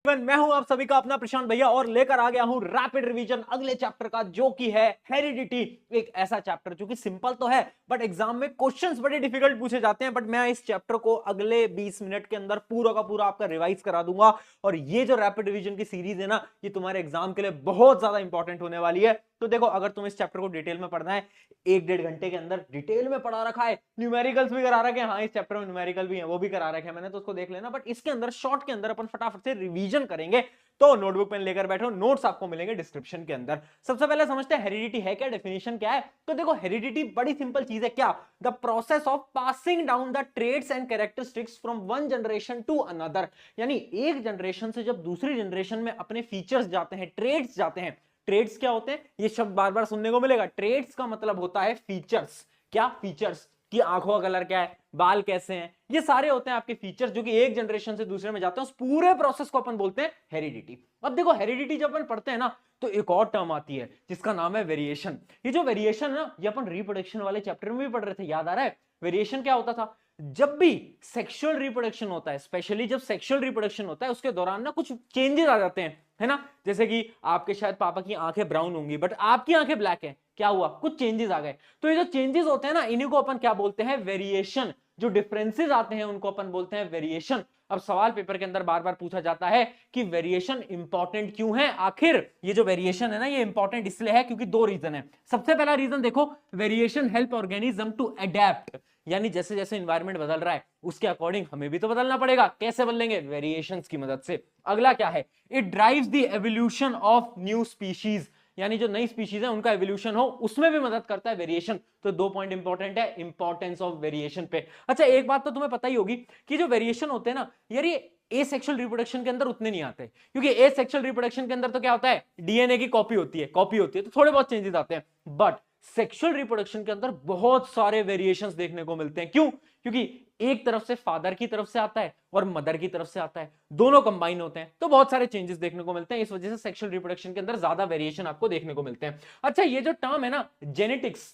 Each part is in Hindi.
फैन, मैं हूं आप सभी का अपना प्रशांत भैया और लेकर आ गया हूं रैपिड रिवीजन अगले चैप्टर का, जो कि है हेरिडिटी। एक ऐसा चैप्टर जो कि सिंपल तो है बट एग्जाम में क्वेश्चंस बड़े डिफिकल्ट पूछे जाते हैं। बट मैं इस चैप्टर को अगले 20 मिनट के अंदर पूरा का पूरा आपका रिवाइज करा दूंगा। और ये जो रैपिड रिवीजन की सीरीज है ना, ये तुम्हारे एग्जाम के लिए बहुत ज्यादा इंपॉर्टेंट होने वाली है। तो देखो, अगर तुम इस चैप्टर को डिटेल में पढ़ना है, 1-1.5 घंटे के अंदर डिटेल में पढ़ा रखा है, न्यूमेरिकल्स भी करा रखे हैं। हाँ, इस चैप्टर में न्यूमेरिकल भी है, वो भी करा रखे हैं मैंने, तो उसको देख लेना। बट इसके अंदर शॉर्ट के अंदर अपन फटाफट से रिवीजन करेंगे। तो नोटबुक पेन लेकर बैठो, नोट्स आपको मिलेंगे डिस्क्रिप्शन के अंदर। सबसे पहले समझते हैं हेरिडिटी है क्या, डेफिनेशन क्या है। तो देखो, हेरिडिटी बड़ी सिंपल चीज है। क्या? The process of passing down the traits and characteristics from one generation to another. यानी एक जनरेशन से जब दूसरी जनरेशन में अपने फीचर्स जाते हैं, ट्रेड्स जाते हैं। ट्रेड्स क्या होते हैं? ये शब्द बार बार सुनने को मिलेगा। ट्रेड्स का मतलब होता है फीचर्स। क्या फीचर्स? कि आंखों का कलर क्या है, बाल कैसे हैं, ये सारे होते हैं आपके फीचर्स, जो कि एक जनरेशन से दूसरे में जाते हैं। उस पूरे प्रोसेस को अपन बोलते हैं हेरिडिटी। अब देखो, हेरिडिटी जब अपन पढ़ते हैं ना, तो एक और टर्म आती है जिसका नाम है वेरिएशन। ये जो वेरिएशन है ना, ये अपन रिप्रोडक्शन वाले चैप्टर में भी पढ़ रहे थे, याद आ रहा है? वेरिएशन क्या होता था? जब भी सेक्सुअल रिप्रोडक्शन होता है, स्पेशली जब सेक्सुअल रिप्रोडक्शन होता है, उसके दौरान ना कुछ चेंजेस आ जाते हैं, है ना। जैसे कि आपके शायद पापा की आंखें ब्राउन होंगी बट आपकी आंखें ब्लैक हैं। क्या हुआ? कुछ चेंजेस आ गए। तो ये जो चेंजेस होते हैं ना, इन्हीं को अपन क्या बोलते हैं? वेरिएशन। जो डिफरेंसेस आते हैं उनको अपन बोलते हैं वेरिएशन। अब सवाल पेपर के अंदर बार बार पूछा जाता है कि वेरिएशन इंपॉर्टेंट क्यों है। आखिर ये जो वेरिएशन है ना, ये इंपॉर्टेंट इसलिए है क्योंकि दो रीजन है। सबसे पहला रीजन देखो, variation help organism to adapt. यानी जैसे जैसे एनवायरनमेंट बदल रहा है उसके अकॉर्डिंग हमें भी तो बदलना पड़ेगा। कैसे बदलेंगे? वेरिएशंस की मदद से। अगला क्या है? It drives the evolution of new species. यानी जो नई स्पीशीज है उनका एवोल्यूशन हो, उसमें भी मदद करता है वेरिएशन। तो 2 पॉइंट इंपॉर्टेंट है इंपॉर्टेंस ऑफ वेरिएशन पे। अच्छा, एक बात तो तुम्हें पता ही होगी कि जो वेरिएशन होते हैं ना यार, ये एसेक्सुअल रिप्रोडक्शन के अंदर उतने नहीं आते, क्योंकि एसेक्सुअल रिप्रोडक्शन के अंदर तो क्या होता है? डीएनए की कॉपी होती है, तो थोड़े बहुत चेंजेस आते हैं। बट सेक्सुअल रिप्रोडक्शन के अंदर बहुत सारे वेरिएशंस देखने को मिलते हैं। क्यों? क्योंकि एक तरफ से फादर की तरफ से आता है और मदर की तरफ से आता है, दोनों कंबाइन होते हैं, तो बहुत सारे चेंजेस देखने को मिलते हैं। इस वजह से सेक्सुअल रिप्रोडक्शन के अंदर ज्यादा वेरिएशन आपको देखने को मिलते हैं। अच्छा, ये जो टर्म है ना जेनेटिक्स,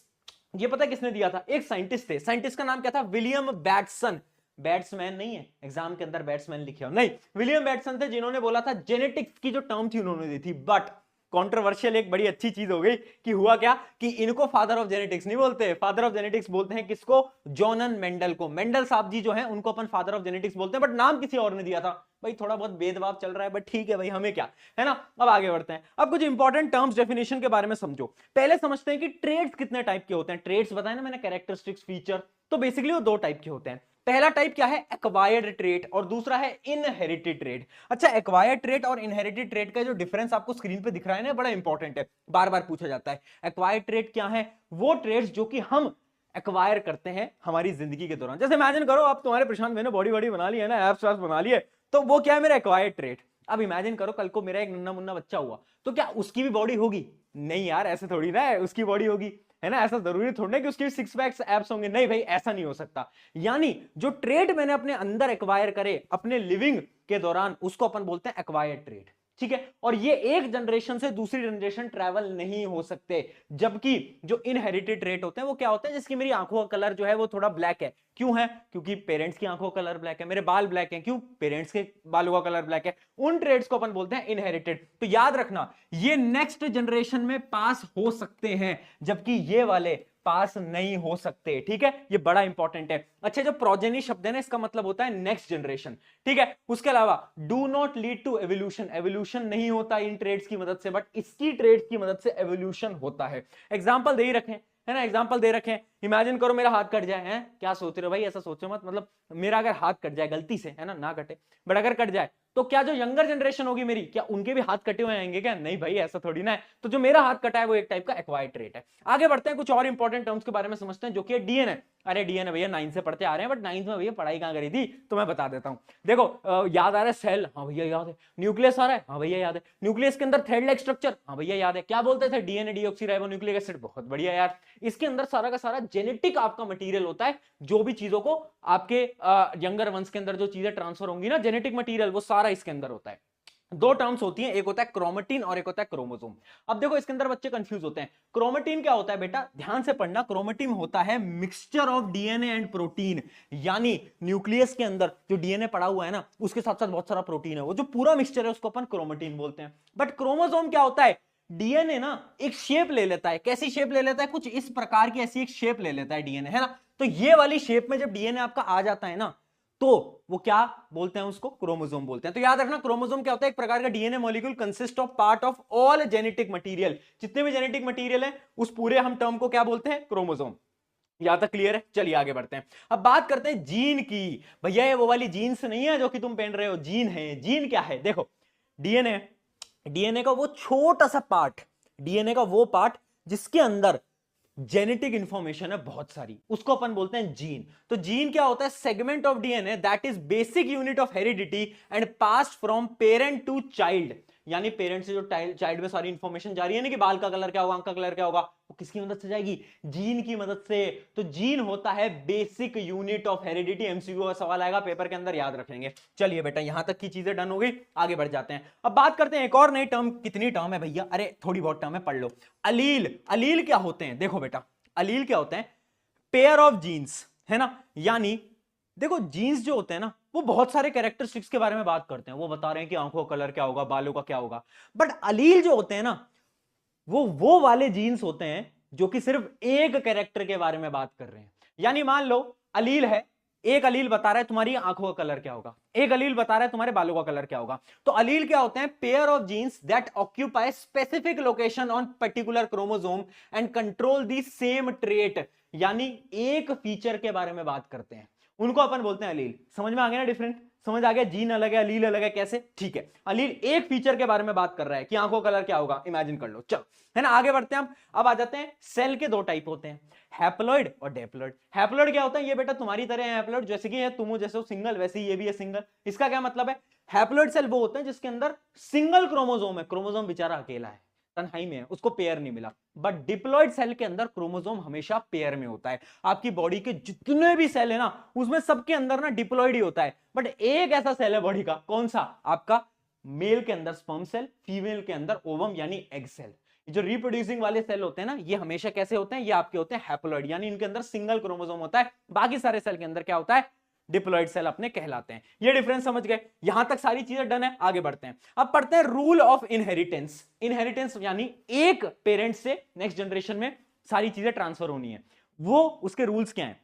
ये पता है किसने दिया था? एक साइंटिस्ट थे। साइंटिस्ट का नाम क्या था? William Bateson. बैट्समैन नहीं है, एग्जाम के अंदर बैट्समैन लिखे हो नहीं, विलियम बैटसन थे जिन्होंने बोला था। जेनेटिक्स की जो टर्म थी उन्होंने दी थी। बट कंट्रोवर्शियल एक बड़ी अच्छी चीज हो गई कि हुआ क्या कि इनको फादर ऑफ जेनेटिक्स नहीं बोलते। फादर ऑफ जेनेटिक्स बोलते हैं किसको? जॉनन मेंडल को। मेंडल साहब जी जो हैं उनको अपन फादर ऑफ जेनेटिक्स बोलते हैं, बट नाम किसी और ने दिया था। भाई थोड़ा बहुत भेदभाव चल रहा है, बट ठीक है भाई, हमें क्या है ना। अब आगे बढ़ते हैं। अब कुछ इंपॉर्टेंट टर्म्स डेफिनेशन के बारे में समझो। पहले समझते हैं कि ट्रेड्स कितने टाइप के होते हैं। ट्रेड्स बताए ना मैंने, कैरेक्टरिस्टिक्स, फीचर। तो बेसिकली वो दो टाइप के होते हैं। पहला टाइप क्या है? एक्वायर्ड ट्रेट, और दूसरा है इनहेरिटेड ट्रेट। अच्छा, एक्वायर्ड ट्रेट और इनहेरिटेड ट्रेट का जो डिफरेंस आपको स्क्रीन पे दिख रहा है ना, बड़ा इंपॉर्टेंट है, बार बार पूछा जाता है। एक्वायर्ड ट्रेट क्या है? वो ट्रेड्स जो कि हम एक्वायर करते हैं हमारी जिंदगी के दौरान। जैसे इमेजिन करो, आप तुम्हारे प्रशांत मैंने बॉडी बॉडी बना ली है ना, एब्स वैप्स बना लिए, तो वो क्या है? मेरा एक्वायर्ड ट्रेट। अब इमेजिन करो कल को मेरा एक नन्ना मुन्ना बच्चा हुआ, तो क्या उसकी भी बॉडी होगी? नहीं यार, ऐसे थोड़ी ना है उसकी बॉडी होगी, है ना। ऐसा जरूरी थोड़ी ना कि उसके 6 पैक्स एब्स होंगे। नहीं भाई, ऐसा नहीं हो सकता। यानी जो ट्रेड मैंने अपने अंदर एक्वायर करे अपने लिविंग के दौरान, उसको अपन बोलते हैं एक्वायर्ड ट्रेड। ठीक है, और ये एक जनरेशन से दूसरी जनरेशन ट्रैवल नहीं हो सकते। जबकि जो इनहेरिटेड ट्रेट होते हैं वो क्या होते हैं? जिसकी मेरी आंखों का कलर जो है वो थोड़ा ब्लैक है। क्यों है? क्योंकि पेरेंट्स की आंखों का कलर ब्लैक है। मेरे बाल ब्लैक हैं, क्यों? पेरेंट्स के बालों का कलर ब्लैक है। उन ट्रेड्स को अपन बोलते हैं इनहेरिटेड। तो याद रखना, ये नेक्स्ट जनरेशन में पास हो सकते हैं, जबकि ये वाले पास नहीं हो सकते। ठीक है, ये बड़ा इंपॉर्टेंट है। अच्छा, जो प्रोजेनी शब्द है ना, इसका मतलब होता है नेक्स्ट जनरेशन। ठीक है, उसके अलावा do not lead to evolution. Evolution नहीं होता इन ट्रेड्स की मदद से, बट इसकी ट्रेड्स की मदद से एवोल्यूशन होता है। एग्जांपल दे ही रखें, है ना, एग्जांपल दे रखें। इमेजिन करो मेरा हाथ कट जाए, है क्या सोच रहे हो भाई? ऐसा सोचो मत, मतलब मेरा अगर हाथ कट जाए गलती से, है ना कटे, बट अगर कट जाए तो क्या जो यंगर जनरेशन होगी मेरी, क्या उनके भी हाथ कटे हुए आएंगे क्या? नहीं भाई, ऐसा थोड़ी ना है। तो जो मेरा हाथ कटा है वो एक टाइप का एक्वायर्ड ट्रेट है। आगे बढ़ते हैं, कुछ और इंपॉर्टेंट टर्म्स के बारे में समझते हैं, जो कि डीएनए। अरे डीएनए भैया 9 से पढ़ते आ रहे हैं, बट 9 में भैया पढ़ाई कहां करी थी, तो मैं बता देता हूं। देखो, याद आ रहा है सेल? हाँ भैया याद है। न्यूक्लियस आ रहा है? हाँ भैया याद है। न्यूक्लियस के अंदर थ्रेड लाइक स्ट्रक्चर? हाँ भैया याद है। क्या बोलते थे? DNA deoxyribonucleic acid. बहुत बढ़िया यार। इसके अंदर सारा का सारा जेनेटिक आपका मटेरियल होता है। जो भी चीजों को आपके यंगर वंश के अंदर जो चीजें ट्रांसफर होंगी ना, जेनेटिक मटेरियल, वो सारा इसके अंदर होता है। दो टर्म्स होती हैं, एक होता है क्रोमेटिन और एक होता है क्रोमोसोम। अब देखो इसके अंदर बच्चे कंफ्यूज होते हैं। क्रोमेटिन क्या होता है बेटा, ध्यान से पढ़ना, क्रोमेटिन होता है mixture of DNA and protein, यानी न्यूक्लियस के अंदर जो डीएनए पड़ा हुआ है ना, उसके साथ साथ बहुत सारा प्रोटीन है, वो जो पूरा मिक्सचर है उसको अपन क्रोमेटिन बोलते हैं। बट क्रोमोसोम क्या होता है, डीएनए ना एक शेप ले लेता है। कैसी शेप ले लेता है, कुछ इस प्रकार की ऐसी एक शेप ले लेता है डीएनए, है ना। तो ये वाली शेप में जब डीएनए आपका आ जाता है ना, तो वो क्या बोलते हैं, उसको क्रोमोसोम बोलते हैं। तो याद रखना, क्रोमोसोम क्या होता है, एक प्रकार का DNA molecule consist of part of all genetic material. जितने भी जेनेटिक मटेरियल है उस पूरे हम टर्म को क्या बोलते हैं, क्रोमोसोम। यहां तक क्लियर है, चलिए आगे बढ़ते हैं। अब बात करते हैं जीन की। भैया ये वो वाली जीन्स नहीं है जो कि तुम पहन रहे हो, जीन है। जीन क्या है, देखो डीएनए, डीएनए का वो छोटा सा पार्ट, डीएनए का वो पार्ट जिसके अंदर जेनेटिक इंफॉर्मेशन है बहुत सारी, उसको अपन बोलते हैं जीन। तो जीन क्या होता है, segment of DNA that is basic unit of heredity and passed from parent to child. यानी पेरेंट से जो चाइल्ड में सारी इंफॉर्मेशन जा रही है ना, कि बाल का कलर क्या होगा, आंख का कलर क्या होगा, वो किसकी मदद से जाएगी, जीन की मदद से। तो जीन होता है basic unit of heredity. MCQ का सवाल आएगा पेपर के अंदर, याद रखेंगे। चलिए बेटा यहां तक की चीजें डन हो गई, आगे बढ़ जाते हैं। अब बात करते हैं एक और नई टर्म। कितनी टर्म है भैया, अरे थोड़ी बहुत टर्म है, पढ़ लो। अलील, अलील क्या होते हैं, देखो बेटा अलील क्या होते हैं, पेयर ऑफ जीन्स, है ना। यानी देखो जीन्स जो होते हैं ना, वो बहुत सारे कैरेक्टरिस्टिक्स के बारे में बात करते हैं। वो बता रहे हैं कि आंखों का कलर क्या होगा, बालों का क्या होगा। बट अलील जो होते हैं ना, वो वाले जीन्स होते हैं जो कि सिर्फ एक कैरेक्टर के बारे में बात कर रहे हैं। यानी मान लो अलील है, एक अलील बता रहा है तुम्हारी आंखों का कलर क्या होगा, एक अलील बता रहा है तुम्हारे बालों का कलर क्या होगा। तो अलील क्या होते हैं, pair of genes that occupy specific location on particular chromosome and control the same trait. यानी एक फीचर के बारे में बात करते हैं, उनको अपन बोलते हैं अलील। समझ में आ गया ना डिफरेंट, समझ आ गया, जीन अलग है अलील अलग है, कैसे, ठीक है। अलील एक फीचर के बारे में बात कर रहा है कि आंखों का कलर क्या होगा, इमेजिन कर लो, चलो, है ना। आगे बढ़ते हैं अब आ जाते हैं, सेल के दो टाइप होते हैं, हैप्लॉइड और डेप्लॉइड। हैप्लॉइड क्या होता है, ये बेटा तुम्हारी तरह है हैप्लॉइड, जैसे कि तुम हो जैसे हो सिंगल, वैसे ही ये भी है सिंगल। इसका क्या मतलब है, हैप्लॉइड सेल वो होते हैं जिसके अंदर सिंगल क्रोमोसोम है, क्रोमोसोम बेचारा अकेला है, तन्हाई में है, उसको पेयर नहीं मिला। बट डिप्लॉइड सेल के अंदर क्रोमोसोम हमेशा पेयर में होता है। आपकी बॉडी के जितने भी सेल है ना, उसमें सबके अंदर ना डिप्लॉइड ही होता है। बट एक ऐसा सेल है बॉडी का, कौन सा, आपका मेल के अंदर स्पर्म सेल, फीमेल के अंदर ओवम यानी एग सेल। जो रिप्रोड्यूसिंग वाले सेल होते हैं ना, ये हमेशा कैसे होते हैं, ये आपके होते हैं हैप्लॉइड, यानी इनके अंदर सिंगल क्रोमोसोम होता है। बाकी सारे सेल के अंदर क्या होता है, डिप्लॉइड सेल अपने कहलाते हैं। ये डिफरेंस समझ गए, यहां तक सारी चीजें डन है, आगे बढ़ते हैं। अब पढ़ते हैं रूल ऑफ इनहेरिटेंस। इनहेरिटेंस यानी एक पेरेंट से नेक्स्ट जनरेशन में सारी चीजें ट्रांसफर होनी है, वो उसके रूल्स क्या हैं,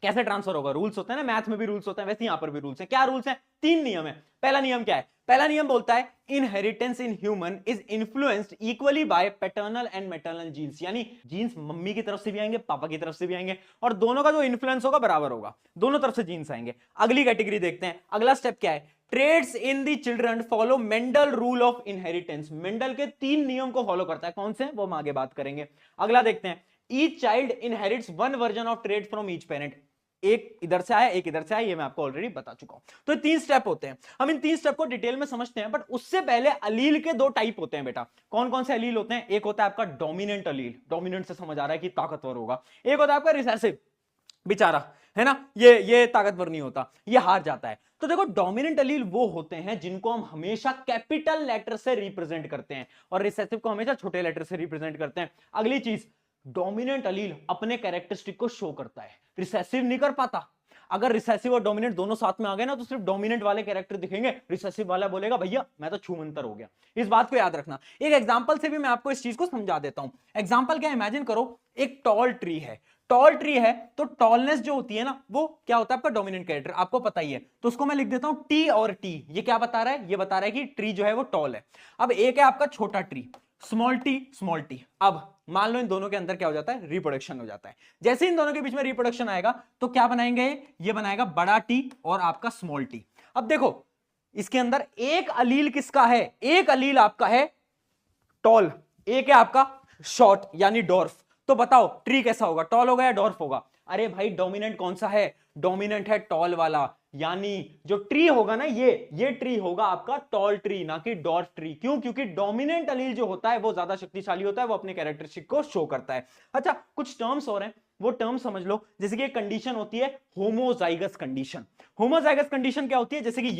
कैसे ट्रांसफर होगा। रूल्स होते हैं ना, मैथ में भी रूल्स होते हैं, वैसे यहां पर भी रूल्स हैं। क्या रूल्स हैं, तीन नियम है। पहला नियम क्या है, पहला नियम बोलता है inheritance in human is influenced equally by paternal and maternal genes. यानी जीन्स मम्मी की तरफ से भी आएंगे, पापा की तरफ से भी आएंगे, और दोनों का जो इन्फ्लुएंस होगा बराबर होगा, दोनों तरफ से जीन्स आएंगे। अगली कैटेगरी देखते हैं, अगला स्टेप क्या है, traits in the children follow Mendel rule of inheritance. Mendel के तीन नियम को फॉलो करता है, कौन से, वो हम आगे बात करेंगे। अगला देखते हैं, each child inherits one version of trade from each parent. एक इधर से आया, एक इधर से आया, ये मैं आपको ऑलरेडी बता चुका हूं। तो तीन स्टेप होते हैं, हम इन तीन स्टेप को डिटेल में समझते हैं। बट उससे पहले अलील के दो टाइप होते हैं बेटा। कौन कौन से अलील होते हैं, एक होता है आपका डोमिनेंट अलील, डोमिनेंट से समझ आ रहा है कि ताकतवर होगा। एक होता है आपका रिसेसिव, बेचारा है ना, ये ताकतवर नहीं होता, ये हार जाता है। तो देखो डोमिनेंट अलील वो होते हैं जिनको हम हमेशा कैपिटल लेटर से रिप्रेजेंट करते हैं, और रिसेसिव को हमेशा छोटे लेटर से रिप्रेजेंट करते हैं। अगली चीज, डोमिनेंट अलील अपने कैरेक्टरिस्टिक को शो करता है, रिसेसिव नहीं कर पाता। अगर रिसेसिव और डोमिनेंट दोनों साथ में आ गए ना, तो सिर्फ डोमिनेंट वाले कैरेक्टर दिखेंगे, रिसेसिव वाला बोलेगा भैया मैं तो छूमंतर हो गया। इस बात को याद रखना। एक एग्जांपल से भी मैं आपको इस चीज को समझा देता हूं। एग्जांपल क्या, इमेजिन करो एक टॉल ट्री है, टॉल ट्री है तो टॉलनेस जो होती है ना, वो क्या होता है आपका डोमिनेंट कैरेक्टर, आपको पता ही है। तो उसको मैं लिख देता हूं टी और टी। ये क्या बता रहा है, ये बता रहा है कि ट्री जो है वो टॉल है। अब एक है आपका छोटा tree, small T small T. अब मान लो इन दोनों के अंदर क्या हो जाता है, रिप्रोडक्शन हो जाता है। जैसे इन दोनों के बीच में रिप्रोडक्शन आएगा तो क्या बनाएंगे, ये बनाएगा बड़ा टी और आपका स्मॉल टी। अब देखो इसके अंदर एक अलील किसका है, एक अलील आपका है टॉल, एक है आपका शॉर्ट यानी डॉर्फ। तो बताओ ट्री कैसा होगा, टॉल होगा या डॉर्फ होगा। अरे भाई डोमिनेंट कौन सा है, डोमिनेंट है टॉल वाला। यानी जो ट्री होगा ना, ये ट्री होगा आपका टॉल ट्री, ना कि डॉर्फ ट्री। क्यों, क्योंकि डोमिनेंट अलील जो होता है वो ज्यादा शक्तिशाली होता है, वो अपने कैरेक्टरिस्टिक को शो करता है। अच्छा कुछ टर्म्स और हैं, वो टर्म समझ लो। जैसे कि एक कंडीशन होती है होमोजाइगस कंडीशन। होमोजाइगस कंडीशन क्या होती है, जैसे कि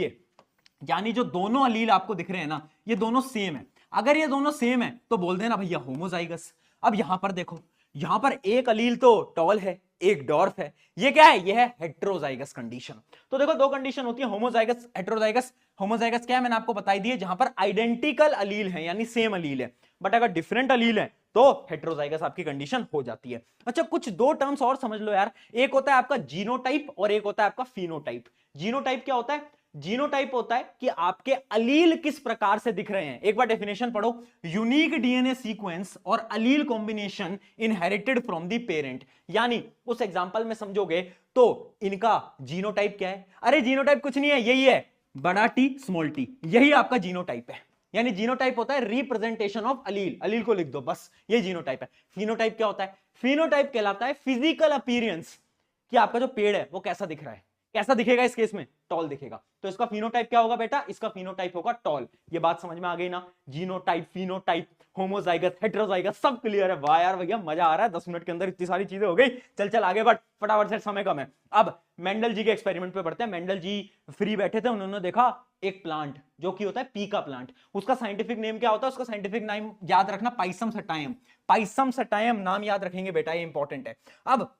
यानी जो दोनों अलील आपको दिख रहे हैं ना, ये दोनों सेम है। अगर ये दोनों सेम है तो बोल देना भैया होमोजाइगस। अब यहां पर देखो, यहां पर एक अलील तो टॉल है, एक डॉर्फ है। ये क्या है? ये है हेट्रोजाइगस कंडीशन। तो देखो दो कंडीशन होती है, होमोजाइगस, हेट्रोजाइगस। होमोजाइगस क्या है मैंने आपको बताई दी है, जहां पर आइडेंटिकल अलील है यानी सेम अलील है, बट अगर डिफरेंट अलील है तो हेट्रोजाइगस आपकी कंडीशन हो जाती है। अच्छा, कुछ दो टर्म्स और समझ लो यार। एक होता है आपका जीनोटाइप और एक होता है आपका फिनोटाइप। जीनोटाइप क्या होता है? जीनोटाइप होता है कि आपके अलील किस प्रकार से दिख रहे हैं। एक बार डेफिनेशन पढ़ो, यूनिक डीएनए सीक्वेंस और allele combination inherited from the parent. यानी उस एग्जांपल में समझोगे तो इनका जीनोटाइप क्या है? अरे जीनोटाइप कुछ नहीं है, यही है बड़ा टी स्मॉल टी, यही आपका जीनोटाइप है। यानी जीनोटाइप होता है रिप्रेजेंटेशन ऑफ अलील, अलील को लिख दो बस, ये जीनोटाइप है। फिनोटाइप क्या होता है? फिनोटाइप कहलाता है फिजिकल अपीयरेंस, कि आपका जो पेड़ है वो कैसा दिख रहा है। कैसा दिखेगा इस केस में? टॉल दिखेगा। तो इसका फिनोटाइप क्या होगा बेटा? इसका फिनोटाइप होगा टॉल। ये बात समझ में आ गई ना? जीनोटाइप, फिनोटाइप, होमोजाइगस, हेट्रोजाइगस, सब क्लियर है। वाह यार भैया मजा आ रहा है, 10 मिनट के अंदर इतनी सारी चीजें हो गई। चल चल आगे बढ़ फटाफट से, समय कम है। अब मेंडल जी के एक्सपेरिमेंट पे बढ़ते हैं। मेंडल जी फ्री बैठे थे, उन्होंने देखा एक प्लांट जो कि होता है पी का प्लांट। उसका साइंटिफिक नेम क्या होता है? उसका साइंटिफिक नेम याद रखना, पाइसम सटायम। पाइसम सटायम नाम याद रखेंगे बेटा, ये इंपॉर्टेंट है। अब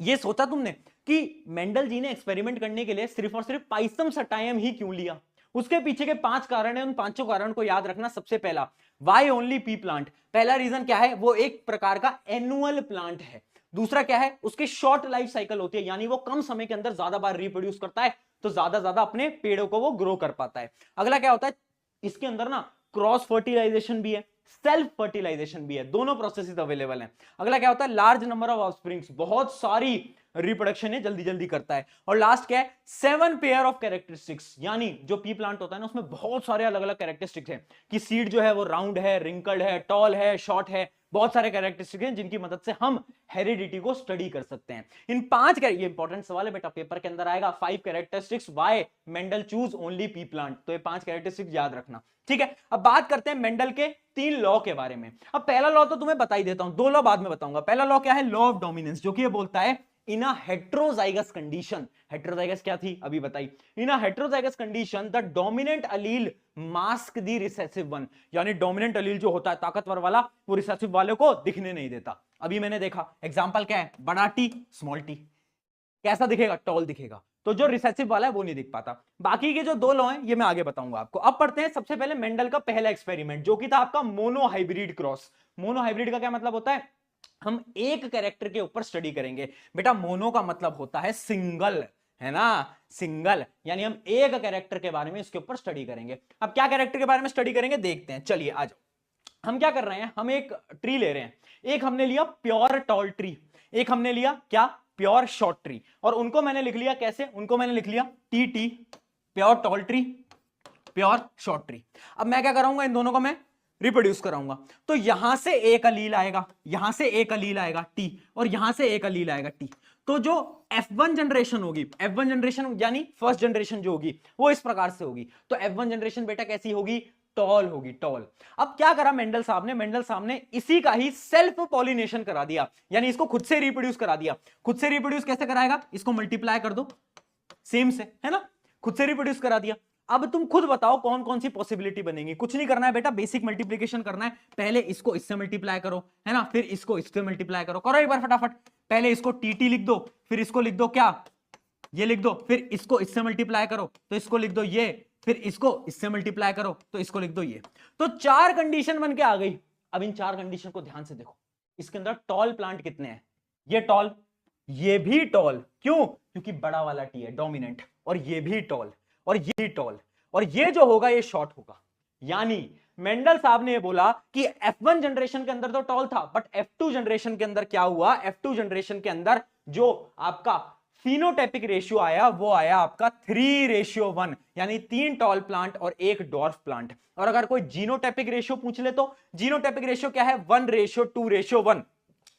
ये सोचा तुमने कि मेंडल जी ने एक्सपेरिमेंट करने के लिए सिर्फ और सिर्फ पाइसम सटायम ही क्यों लिया? उसके पीछे के 5 कारण है, उन 5 कारण को याद रखना। सबसे पहला, वाई ओनली पी प्लांट? पहला रीजन क्या है? वो एक प्रकार का एनुअल प्लांट है। दूसरा क्या है? उसकी शॉर्ट लाइफ साइकिल होती है, यानी वो कम समय के अंदर ज्यादा बार रिप्रोड्यूस करता है, तो ज्यादा अपने पेड़ों को वो ग्रो कर पाता है। अगला क्या होता है? इसके अंदर ना क्रॉस फर्टिलाइजेशन भी है, सेल्फ फर्टिलाइजेशन भी है, दोनों प्रोसेसेस अवेलेबल हैं। अगला क्या होता है? लार्ज नंबर ऑफ ऑफस्प्रिंग्स, बहुत सारी रिप्रोडक्शन है, जल्दी जल्दी करता है। और लास्ट क्या है? 7 पेयर ऑफ कैरेक्टरिस्टिक्स, यानी जो पी प्लांट होता है ना उसमें बहुत सारे अलग अलग कैरेक्टरिस्टिक्स हैं कि सीड जो है वो राउंड है, रिंकल्ड है, टॉल है, शॉर्ट है, बहुत सारे कैरेक्टरिस्टिक्स हैं जिनकी मदद से हम हेरिडिटी को स्टडी कर सकते हैं। इन 5 ये इंपॉर्टेंट सवाल है बेटा, पेपर के अंदर आएगा। 5 characteristics why Mendel choose only P plant, तो ये 5 कैरेक्टरिस्टिक्स याद रखना, ठीक है। अब बात करते हैं मेंडल के 3 लॉ के बारे में। अब पहला लॉ तो तुम्हें बता ही देता हूं, 2 लॉ बाद में बताऊंगा। पहला लॉ क्या है? लॉ ऑफ डोमिनेंस, जो कि ये बोलता है in a heterozygous condition. Heterozygous क्या थी अभी बताई? In a heterozygous condition the dominant allele mask the recessive one, यानी डोमिनेंट अलील जो होता है ताकतवर वाला, वो रिसेसिव वाले को दिखने नहीं देता। अभी मैंने देखा एग्जांपल क्या है? बड़ा टी स्मॉल टी, कैसा दिखेगा? टॉल दिखेगा। तो जो रिसेसिव वाला है वो नहीं दिख पाता। बाकी के जो 2 लॉ हैं ये मैं आगे बताऊंगा आपको। अब पढ़ते हैं सबसे पहले मेंडल का पहला एक्सपेरिमेंट, जो कि था आपका मोनोहाइब्रिड क्रॉस। मोनोहाइब्रिड का क्या मतलब होता है? हम एक कैरेक्टर के ऊपर स्टडी करेंगे। बेटा मोनो का मतलब होता है सिंगल, है ना? सिंगल, यानी हम एक कैरेक्टर के बारे में इसके ऊपर स्टडी करेंगे। अब क्या कैरेक्टर के बारे में स्टडी करेंगे देखते हैं, चलिए आ जाओ। हम क्या कर रहे हैं? हम एक ट्री ले रहे हैं। एक हमने लिया प्योर टॉल ट्री, एक हमने लिया क्या? Pure short tree. और उनको मैंने लिख लिया कैसे? उनको मैंने लिख लिया T T, pure tall tree, pure short tree. अब मैं क्या कराऊंगा? इन दोनों को मैं रिप्रोड्यूस कराऊंगा। तो यहां से एक अलील आएगा, यहां से एक अलील आएगा टी, और यहां से एक अलील आएगा टी। तो जो F1 जनरेशन होगी, F1 जनरेशन यानी फर्स्ट जनरेशन जो होगी वो इस प्रकार से होगी। तो F1 जनरेशन बेटा कैसी होगी? टॉल होगी, टॉल। अब क्या करा मेंडल साहब ने? मेंडल साहब ने इसी का ही सेल्फ पॉलिनेशन करा दिया, यानी इसको खुद से रिप्रोड्यूस करा दिया। खुद से रिप्रोड्यूस कैसे कराएगा? इसको मल्टीप्लाई कर दो सेम से, है ना? खुद से रिप्रोड्यूस करा दिया। अब तुम खुद बताओ कौन कौन सी पॉसिबिलिटी बनेगी। कुछ नहीं करना है बेटा, बेसिक मल्टीप्लिकेशन करना है। पहले इसको इससे मल्टीप्लाई करो, है ना? फिर इसको इससे मल्टीप्लाई करो। करो एक बार फटाफट। पहले इसको टीटी लिख दो, फिर इसको लिख दो क्या? ये लिख दो। फिर इसको इससे मल्टीप्लाई करो तो इसको लिख दो ये, फिर इसको इससे मल्टीप्लाई करो तो इसको लिख दो ये। तो 4 कंडीशन बन के आ गई। अब इन 4 कंडीशन को ध्यान से देखो। इसके अंदर टॉल प्लांट कितने हैं? ये टॉल, ये भी टॉल। क्यों? क्योंकि बड़ा वाला टी है डोमिनेंट, और ये भी टॉल, और ये भी टॉल, और ये जो होगा ये शॉर्ट होगा। यानी मेंडल साहब ने बोला कि F1 जनरेशन के अंदर तो टॉल था, बट F2 जनरेशन के अंदर क्या हुआ? F2 जनरेशन के अंदर जो आपका फिनोटाइपिक रेशियो आया वो आया आपका 3:1, यानी 3 टॉल प्लांट और 1 डॉर्फ प्लांट। और अगर कोई जीनोटाइपिक रेशियो पूछ ले तो जीनोटाइपिक रेशियो क्या है? 1:2:1।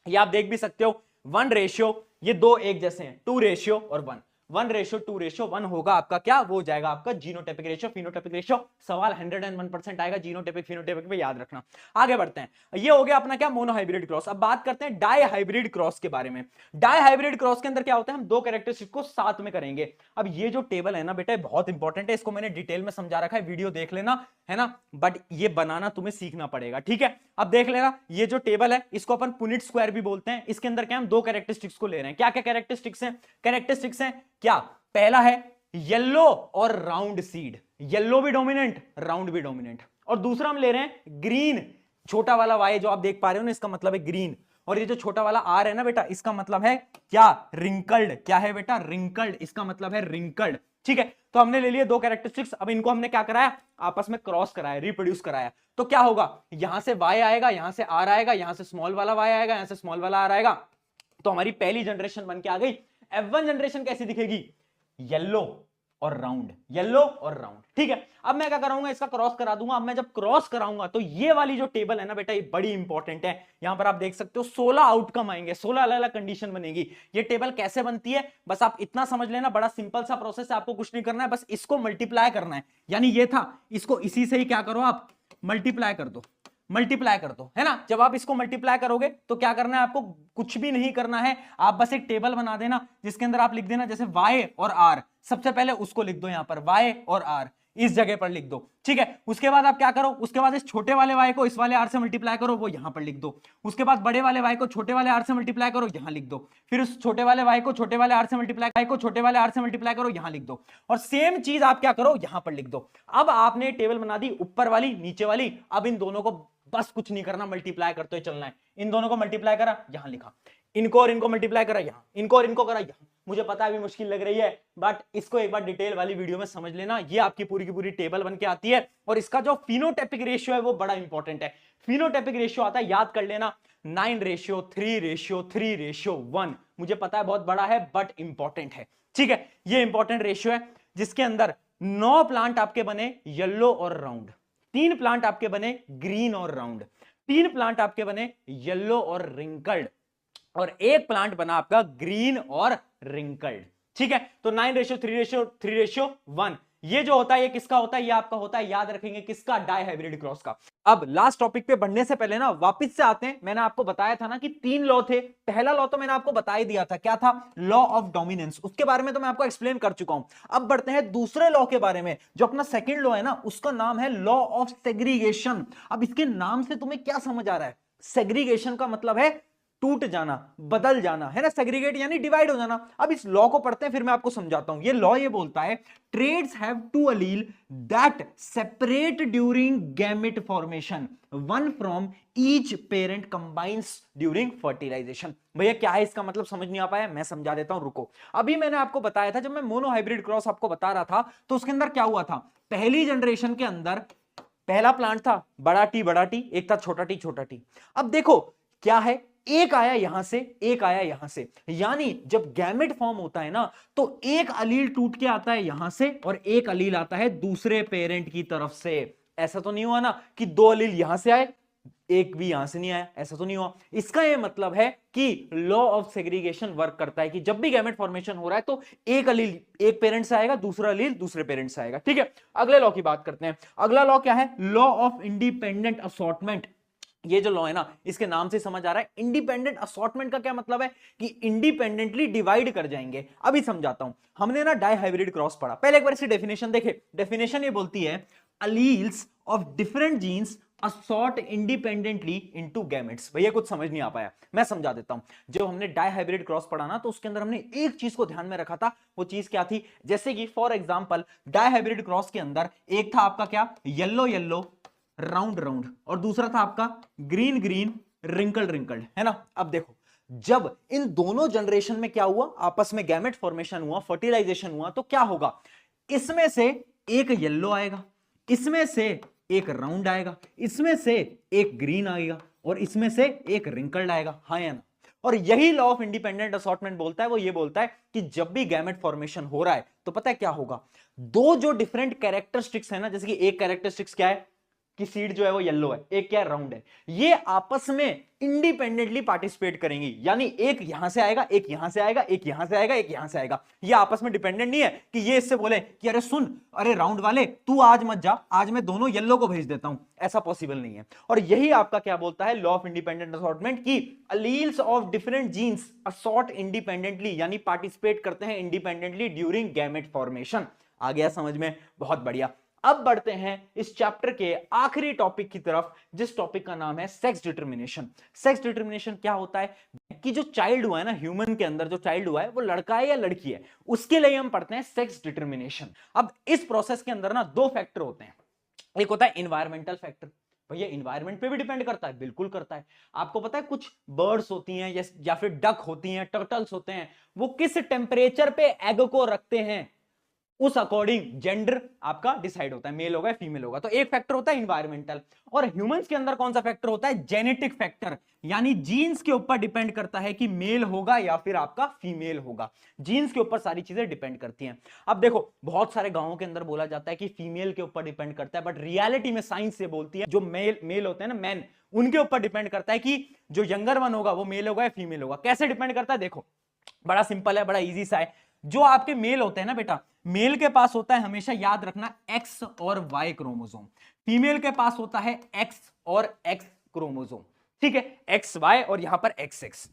ये आप देख भी सकते हो, 1 रेशियो, ये 2 एक जैसे हैं, 2 रेशियो और 1। 1:2:1 होगा आपका क्या, वो जाएगा आपका जीनोटाइपिक रेशियो, फिनोटाइपिक रेशियो। सवाल 101% आएगा जीनोटाइपिक फिनोटाइपिक पे, याद रखना। आगे बढ़ते हैं, ये हो गया अपना क्या, मोनोहाइब्रिड क्रॉस। अब बात करते हैं डाई हाइब्रिड क्रॉस के बारे में। डाई हाइब्रिड क्रॉस के अंदर क्या होता है, हम दो कैरेक्टरिस्टिक को साथ में करेंगे। अब ये जो टेबल है ना बेटा, बहुत इंपॉर्टेंट है, इसको मैंने डिटेल में समझा रखा है, वीडियो देख लेना, है ना, बट ये बनाना तुम्हें सीखना पड़ेगा, ठीक है। अब देख लेना, ये जो टेबल है इसको अपन पुनिट स्क्वायर भी बोलते हैं। इसके अंदर क्या हम दो कैरेक्टरिस्टिक्स को ले रहे हैं, क्या क्या कैरेक्टरिस्टिक्स हैं, कैरेक्टरिस्टिक्स हैं क्या, पहला है येलो और राउंड सीड, येलो भी डोमिनेंट, राउंड भी डोमिनेंट। और दूसरा हम ले रहे हैं ग्रीन, छोटा वाला वाई जो आप देख पा रहे हो ना, इसका मतलब है ग्रीन। और ये जो छोटा वाला आर है ना बेटा, इसका मतलब है क्या, रिंकल्ड। क्या है बेटा, रिंकल्ड, इसका मतलब है रिंकल्ड, ठीक है। तो हमने ले लिए दो कैरेक्टरिस्टिक्स, अब इनको हमने क्या कराया, आपस में क्रॉस कराया, रिप्रोड्यूस कराया। तो क्या होगा, यहां से वाई आएगा, यहां से आर आएगा, यहां से स्मॉल वाला वाई आएगा, यहां से स्मॉल वाला आर आएगा। तो हमारी पहली जनरेशन बन के आ गई। F1 जनरेशन कैसी दिखेगी, येलो और राउंड, येलो और राउंड, ठीक है। अब मैं क्या कराऊंगा, इसका क्रॉस करा दूंगा। अब मैं जब क्रॉस कराऊंगा तो ये वाली जो टेबल है ना बेटा, ये बड़ी इंपॉर्टेंट है। यहां पर आप देख सकते हो 16 आउटकम आएंगे, 16 अलग अलग कंडीशन बनेगी। ये टेबल कैसे बनती है, बस आप इतना समझ लेना, बड़ा सिंपल सा प्रोसेस है, आपको कुछ नहीं करना है, बस इसको मल्टीप्लाई करना है। यानी ये था, इसको इसी से ही क्या करो, आप मल्टीप्लाई कर दो, मल्टीप्लाई कर दो, है ना। जब आप इसको मल्टीप्लाई करोगे तो क्या करना है आपको, कुछ भी नहीं करना है, आप बस एक टेबल बना देना जिसके अंदर आप लिख देना जैसे y और r, सबसे पहले उसको लिख दो यहां पर, y और r इस जगह पर लिख दो, ठीक है। उसके बाद आप क्या करो, उसके बाद इस छोटे वाले y को इस वाले r से मल्टीप्लाई करो, वो यहां पर लिख दो। उसके बाद बड़े वाले y को छोटे वाले r से मल्टीप्लाई करो, यहां लिख दो। फिर उस छोटे वाले y को छोटे वाले r से मल्टीप्लाई करो, यहां लिख दो। और सेम चीज आप क्या करो, यहां पर लिख दो। अब आपने टेबल बना दी, ऊपर वाली नीचे वाली। अब इन दोनों को बस कुछ नहीं करना, मल्टीप्लाई करते हुए चलना है। इन दोनों को मल्टीप्लाई करा, यहां लिखा, इनको और इनको मल्टीप्लाई करा यहां, इनको और इनको करा यहां। मुझे पता है अभी मुश्किल लग रही है, बट इसको एक बार डिटेल वाली वीडियो में समझ लेना। ये आपकी पूरी की पूरी टेबल बन के आती है। और इसका जो फिनोटाइपिक रेशियो है वो बड़ा इंपॉर्टेंट है। फिनोटाइपिक रेशियो आता है, याद कर लेना, 9:3:3:1। मुझे पता है बहुत बड़ा है, बट इंपॉर्टेंट है, ठीक है। ये इंपॉर्टेंट रेशियो है जिसके अंदर 9 प्लांट आपके बने येलो और राउंड, 3 प्लांट आपके बने ग्रीन और राउंड, 3 प्लांट आपके बने येलो और रिंकल्ड, और एक प्लांट बना आपका ग्रीन और रिंकल्ड, ठीक है। तो 9:3:3:1 ये जो होता है, ये किसका होता है, ये आपका होता है, याद रखेंगे किसका, डाई हाइब्रिड क्रॉस का। अब लास्ट टॉपिक पे बढ़ने से पहले ना वापस से आते हैं। मैंने आपको बताया था ना कि 3 लॉ थे। पहला लॉ तो मैंने आपको बता ही दिया था, क्या था, लॉ ऑफ डोमिनेंस। उसके बारे में तो मैं आपको एक्सप्लेन कर चुका हूं। अब बढ़ते हैं दूसरे लॉ के बारे में, जो अपना सेकंड लॉ है ना, उसका नाम है लॉ ऑफ सेग्रीगेशन। अब इसके नाम से तुम्हें क्या समझ आ रहा है, सेग्रीगेशन का मतलब है टूट जाना, बदल जाना, है ना। सेग्रीगेट यानी डिवाइड हो जाना। अब इस लॉ को पढ़ते हैं, फिर मैं आपको समझाता हूं। ये लॉ ये बोलता है, traits have two allele that separate during gamete formation, one from each parent combines during fertilization. भैया क्या है इसका मतलब, समझ नहीं आ पाया, मैं समझा देता हूं, रुको। अभी मैंने आपको बताया था, जब मैं मोनोहाइब्रिड क्रॉस आपको बता रहा था, तो उसके अंदर क्या हुआ था, पहली जनरेशन के अंदर पहला प्लांट था बड़ा टी, एक था छोटा टी, छोटा टी। अब देखो क्या है, एक आया यहां से, एक आया यहां से, यानी जब गैमेट फॉर्म होता है ना, तो एक अलील टूट के आता है यहां से और एक अलील आता है दूसरे पेरेंट की तरफ से। ऐसा तो नहीं हुआ ना कि 2 अलील यहां से आए, एक भी यहां से नहीं आया, ऐसा तो नहीं हुआ। इसका यह मतलब है कि लॉ ऑफ सेग्रीगेशन वर्क करता है कि जब भी गैमेट फॉर्मेशन हो रहा है तो एक अलील एक पेरेंट से आएगा, दूसरा अलील दूसरे पेरेंट से आएगा, ठीक है। अगले लॉ की बात करते हैं। अगला लॉ क्या है, लॉ ऑफ इंडिपेंडेंट असॉर्टमेंट। ये जो लॉ है ना, इसके नाम से समझ आ रहा है, इंडिपेंडेंट असॉर्टमेंट का क्या मतलब है कि इंडिपेंडेंटली डिवाइड कर जाएंगे। अभी समझाता हूं। हमने ना डाई हाइब्रिड क्रॉस पढ़ा, पहले एक बार इसकी डेफिनेशन देखे। डेफिनेशन ये बोलती है, alleles of different genes assort independently into gametes. भैया कुछ समझ नहीं आ पाया, मैं समझा देता हूं। जब हमने डाई हाइब्रिड क्रॉस पढ़ा ना, तो उसके अंदर हमने एक चीज को ध्यान में रखा था। वो चीज क्या थी, जैसे कि for example dihybrid cross के अंदर एक था आपका क्या, येलो येलो राउंड राउंड, और दूसरा था आपका ग्रीन ग्रीन रिंकल्ड रिंकल्ड, है ना। अब देखो, जब इन दोनों जनरेशन में क्या हुआ, आपस में गैमेट फॉर्मेशन हुआ, फर्टिलाइजेशन हुआ, तो क्या होगा, इसमें से एक येलो आएगा, इसमें से एक राउंड आएगा, इसमें से एक ग्रीन आएगा, और इसमें से एक रिंकल्ड आएगा, हाँ या ना। और यही लॉ ऑफ इंडिपेंडेंट असॉर्टमेंट बोलता है, वो ये बोलता है कि जब भी गैमेट फॉर्मेशन हो रहा है तो पता है क्या होगा, दो जो डिफरेंट कैरेक्टरिस्टिक्स है ना, जैसे कि एक कैरेक्टरिस्टिक्स क्या है, कि सीड जो है वो येलो है, एक क्या है राउंड है, ये आपस में इंडिपेंडेंटली पार्टिसिपेट करेंगी, यानी एक यहां से आएगा, एक यहां से आएगा, एक यहां से आएगा, एक यहां से आएगा, ये आपस में डिपेंडेंट नहीं है कि ये इससे बोले कि अरे सुन, अरे राउंड वाले तू आज मत जा, आज मैं दोनों येलो को भेज देता हूं, ऐसा पॉसिबल नहीं है। और यही आपका क्या बोलता है लॉ ऑफ इंडिपेंडेंट असॉर्टमेंट की alleles of different genes assort independently, यानी पार्टिसिपेट करते हैं इंडिपेंडेंटली ड्यूरिंग गैमेट फॉर्मेशन। आ गया समझ में, बहुत बढ़िया। अब बढ़ते हैं इस चैप्टर के आखिरी टॉपिक की तरफ, जिस टॉपिक का नाम है सेक्स डिटर्मिनेशन। सेक्स डिटर्मिनेशन क्या होता है कि जो चाइल्ड हुआ है ना, ह्यूमन के अंदर जो चाइल्ड हुआ है वो लड़का है या लड़की है, उसके लिए हम पढ़ते हैं सेक्स डिटर्मिनेशन। अब इस प्रोसेस के अंदर ना दो फैक्टर होते हैं, एक होता है इन्वायरमेंटल फैक्टर। भैया इन्वायरमेंट पे भी डिपेंड करता है, बिल्कुल करता है। आपको पता है कुछ बर्ड्स होती हैं या फिर डक होती हैं, टर्टल्स होते हैं, वो किस टेम्परेचर पे एग को रखते हैं, उस अकॉर्डिंग जेंडर आपका डिसाइड होता है, मेल होगा फीमेल होगा। तो एक फैक्टर होता है इन्वायरमेंटल। और ह्यूमंस के अंदर कौन सा फैक्टर होता है, जेनेटिक फैक्टर, यानी जीन्स के ऊपर डिपेंड करता है कि मेल होगा या फिर आपका फीमेल होगा। जीन्स के ऊपर सारी चीजें डिपेंड करती हैं। अब देखो बहुत सारे गांवों के अंदर बोला जाता है कि फीमेल के ऊपर डिपेंड करता है, बट रियलिटी में साइंस से बोलती है जो मेल होते हैं ना, मैन, उनके ऊपर डिपेंड करता है कि जो यंगर वन होगा वो मेल होगा या फीमेल होगा। कैसे डिपेंड करता है, देखो बड़ा सिंपल है, बड़ा इजी सा है। जो आपके मेल होते हैं ना बेटा, मेल के पास होता है, हमेशा याद रखना, एक्स और वाई क्रोमोसोम। फीमेल के पास होता है एक्स और एक्स क्रोमोसोम, ठीक है, एक्स वाई और यहां पर एक्स एक्स।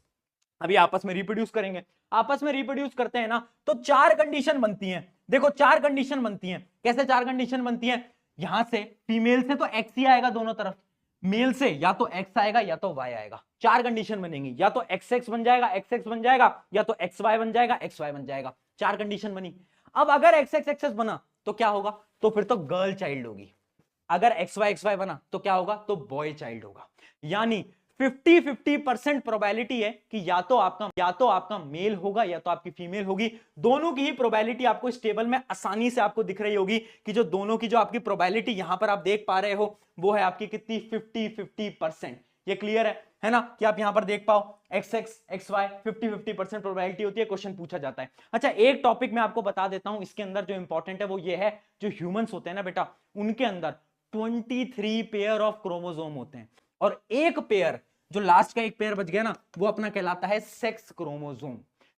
अभी आपस में रिप्रोड्यूस करेंगे, आपस में रिप्रोड्यूस करते हैं ना, तो चार कंडीशन बनती हैं। देखो चार कंडीशन बनती हैं, कैसे चार कंडीशन बनती हैं, यहां से फीमेल से तो एक्स ही आएगा दोनों तरफ, मेल से या तो एक्स आएगा या तो वाई आएगा। चार कंडीशन बनेंगी, या तो एक्स एक्स बन जाएगा, एक्स एक्स बन जाएगा, या तो एक्स वाई बन जाएगा, एक्स वाई बन जाएगा। चार कंडीशन बनी। अब अगर एक्स एक्स एक्स बना तो क्या होगा, तो फिर तो गर्ल चाइल्ड होगी। अगर एक्स वाई बना तो क्या होगा, तो बॉय चाइल्ड होगा। यानी 50-50% प्रोबेबिलिटी है कि या तो आपका मेल होगा या तो आपकी फीमेल होगी। दोनों की ही प्रोबेबिलिटी आपको इस टेबल में आसानी से आपको दिख रही होगी कि जो दोनों की जो आपकी प्रोबेबिलिटी यहां पर आप देख पा रहे हो वो है आपकी कितनी, 50-50%। ये क्लियर है ना, कि आप यहां पर देख पाओ X X X Y 50-50% probability होती है, क्वेश्चन पूछा जाता है। अच्छा एक टॉपिक मैं आपको बता देता हूं इसके अंदर जो इंपॉर्टेंट है वो ये है, जो ह्यूमंस होते हैं ना बेटा, उनके अंदर 23 पेयर ऑफ क्रोमोसोम होते हैं, और एक पेयर जो लास्ट का एक पेयर बच गया ना, वो अपना कहलाता है सेक्स क्रोमोसोम।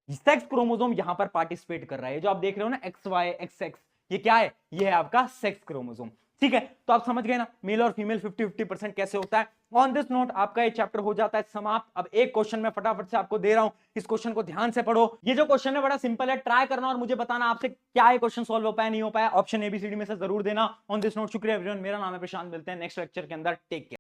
सेक्स क्रोमोसोम यहां पर पार्टिसिपेट कर रहा है, जो आप देख रहे हो ना एक्स वाई एक्स एक्स, ये क्या है, ये है आपका सेक्स क्रोमोसोम। ठीक है, तो आप समझ गए ना मेल और फीमेल 50-50% कैसे होता है। ऑन दिस नोट आपका ये चैप्टर हो जाता है समाप्त। अब एक क्वेश्चन मैं फटाफट से आपको दे रहा हूं, इस क्वेश्चन को ध्यान से पढ़ो। ये जो क्वेश्चन है बड़ा सिंपल है, ट्राई करना और मुझे बताना आपसे क्या ये क्वेश्चन सॉल्व हो पाया नहीं हो पाया। ऑप्शन एबीसीडी में से जरूर देना। ऑन दिस नोट शुक्रिया एवरीवन, मेरा नाम है प्रशांत, मिलते हैं नेक्स्ट लेक्चर के अंदर, टेक केयर।